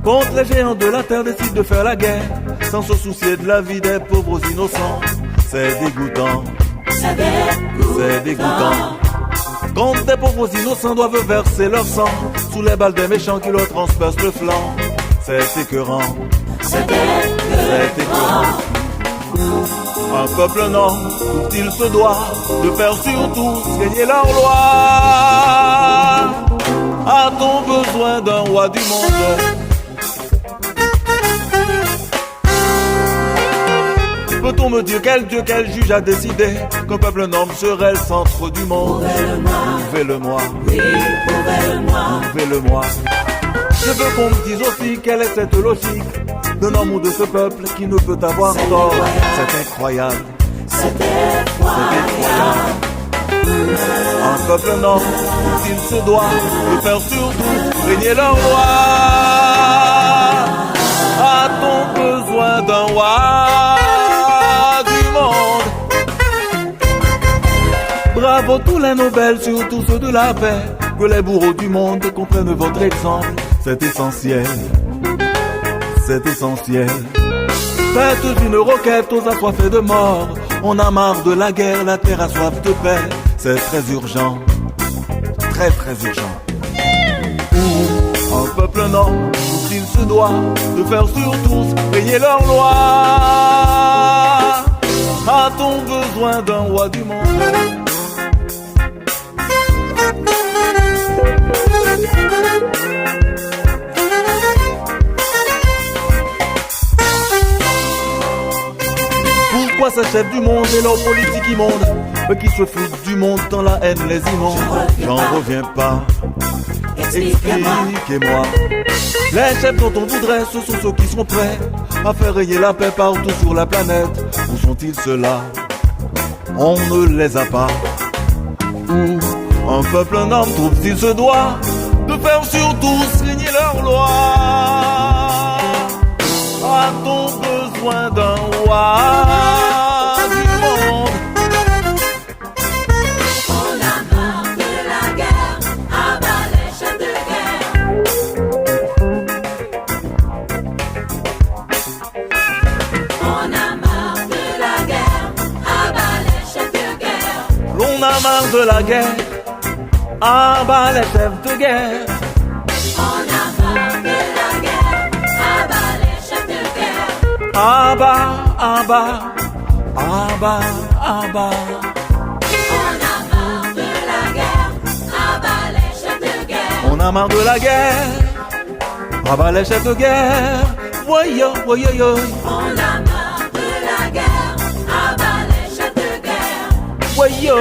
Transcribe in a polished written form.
Contre les géants de la terre décide de faire la guerre, sans se soucier de la vie des pauvres innocents. C'est dégoûtant, c'est dégoûtant. Quand des pauvres innocents doivent verser leur sang sous les balles des méchants qui leur transpercent le flanc. C'est écœurant, c'est écœurant. Un peuple non, il se doit de faire sur tous gagner leur loi. A-t-on besoin d'un roi du monde? Peut-on me dire quel Dieu, quel juge a décidé qu'un peuple noble serait le centre du monde? Prouvez-le-moi, oui, prouvez-le-moi. Je veux qu'on me dise aussi quelle est cette logique d'un homme ou de ce peuple qui ne peut avoir tort. C'est incroyable, c'est incroyable. Un peuple noble, il se doit de faire sur tout régner leur roi. A-t-on besoin d'un roi du monde? Bravo tous les nobles, surtout ceux de la paix, que les bourreaux du monde comprennent votre exemple. C'est essentiel, c'est essentiel. Faites une requête aux assoiffés de mort. On a marre de la guerre, la terre a soif de paix. C'est très urgent, très très urgent. Un peuple noble, il se doit de faire sur tous régner leur loi. A-t-on besoin d'un roi du monde? Pourquoi ces chefs du monde et leur politique immonde, eux qui se foutent du monde tant la haine les inonde? J'en reviens pas, expliquez-moi. Les chefs dont on voudrait, ce sont ceux qui sont prêts à faire régner la paix partout sur la planète. Où sont-ils ceux-là? On ne les a pas. Où un peuple noble trouve-t-il se doit de faire sur tous régner leur loi? A-t-on besoin d'un roi du monde? On a marre de la guerre, à bas les chefs de guerre. On a marre de la guerre, à bas les chefs de guerre. L'on a marre de la guerre, à bas les chefs de guerre. On a marre de la guerre, à bas les chefs de guerre. À bas, à bas, à bas, à bas. On a marre de la guerre, à bas les chefs de guerre. On a marre de la guerre, à bas les chefs de guerre. Voyo, voyo, yo. On a marre de la guerre, à bas les chefs de guerre. Voyo.